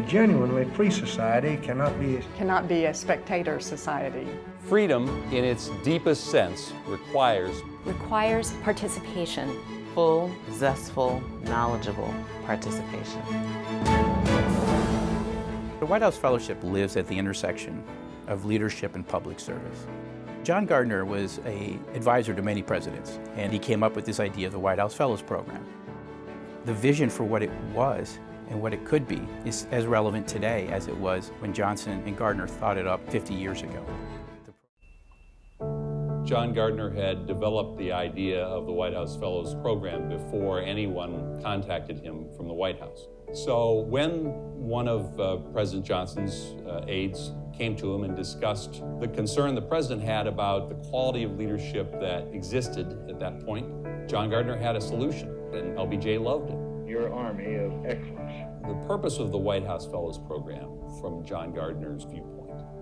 genuinely free society cannot be a spectator society. Freedom, in its deepest sense, requires participation. Full, zestful, knowledgeable participation. The White House Fellowship lives at the intersection of leadership and public service. John Gardner was an advisor to many presidents, and he came up with this idea of the White House Fellows Program. The vision for what it was and what it could be is as relevant today as it was when Johnson and Gardner thought it up 50 years ago. John Gardner had developed the idea of the White House Fellows Program before anyone contacted him from the White House. So when one of President Johnson's aides came to him and discussed the concern the president had about the quality of leadership that existed at that point, John Gardner had a solution, and LBJ loved it. Your army of excellence. The purpose of the White House Fellows Program, from John Gardner's viewpoint,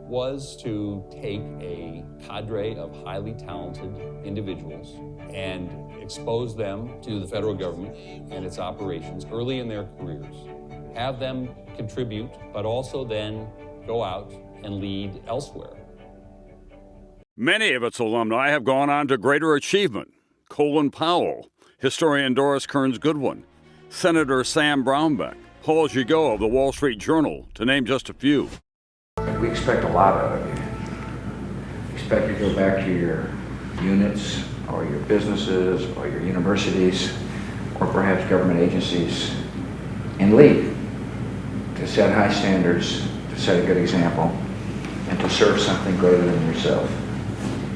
was to take a cadre of highly talented individuals and expose them to the federal government and its operations early in their careers, have them contribute, but also then go out and lead elsewhere. Many of its alumni have gone on to greater achievement. Colin Powell, historian Doris Kearns Goodwin, Senator Sam Brownback, Paul Gigot of the Wall Street Journal, to name just a few. We expect a lot out of you. We expect you to go back to your units or your businesses or your universities or perhaps government agencies and lead, to set high standards, to set a good example, and to serve something greater than yourself.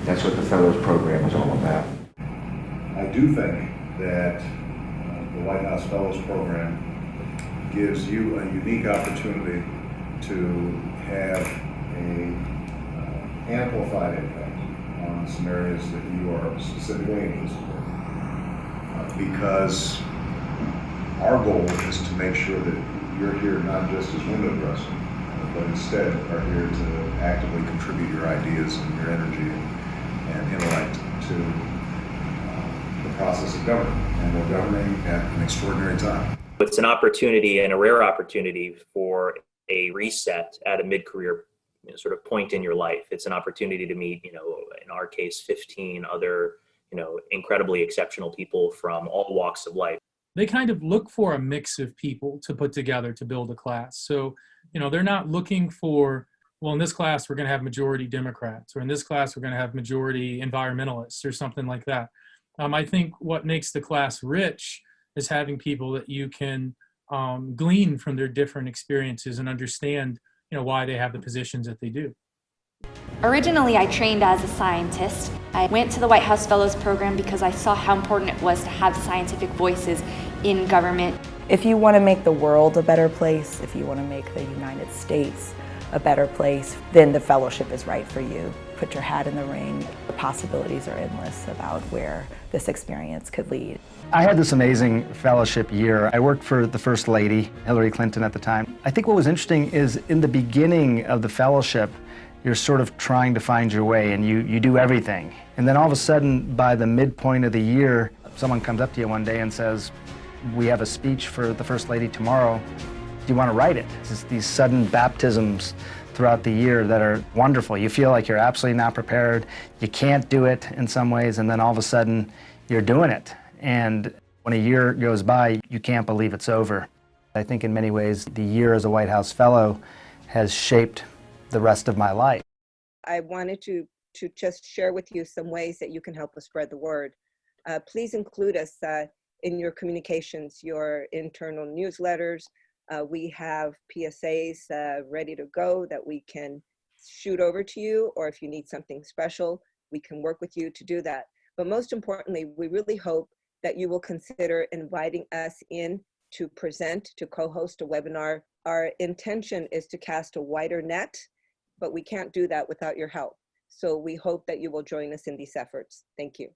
That's what the Fellows Program is all about. I do think that the White House Fellows Program gives you a unique opportunity to have an amplified impact on some areas that you are specifically interested in. Because our goal is to make sure that you're here not just as window dressing, but instead are here to actively contribute your ideas and your energy and intellect to the process of government. And we're governing at an extraordinary time. It's an opportunity, and a rare opportunity, for a reset at a mid-career sort of point in your life. It's an opportunity to meet, in our case, 15 other, incredibly exceptional people from all walks of life. They kind of look for a mix of people to put together to build a class. So, they're not looking for, well, in this class, we're going to have majority Democrats, or in this class, we're going to have majority environmentalists, or something like that. I think what makes the class rich is having people that you can glean from their different experiences and understand, why they have the positions that they do. Originally, I trained as a scientist. I went to the White House Fellows Program because I saw how important it was to have scientific voices in government. If you want to make the world a better place, if you want to make the United States a better place, then the fellowship is right for you. Put your hat in the ring. The possibilities are endless about where this experience could lead. I had this amazing fellowship year. I worked for the First Lady, Hillary Clinton at the time. I think what was interesting is in the beginning of the fellowship, you're sort of trying to find your way and you do everything. And then all of a sudden, by the midpoint of the year, someone comes up to you one day and says, "We have a speech for the First Lady tomorrow. Do you want to write it?" It's just these sudden baptisms throughout the year that are wonderful. You feel like you're absolutely not prepared. You can't do it in some ways, and then all of a sudden, you're doing it. And when a year goes by, you can't believe it's over. I think in many ways, the year as a White House Fellow has shaped the rest of my life. I wanted to just share with you some ways that you can help us spread the word. Please include us in your communications, your internal newsletters. We have PSAs ready to go that we can shoot over to you, or if you need something special, we can work with you to do that. But most importantly, we really hope that you will consider inviting us in to present, to co-host a webinar. Our intention is to cast a wider net, but we can't do that without your help. So we hope that you will join us in these efforts. Thank you.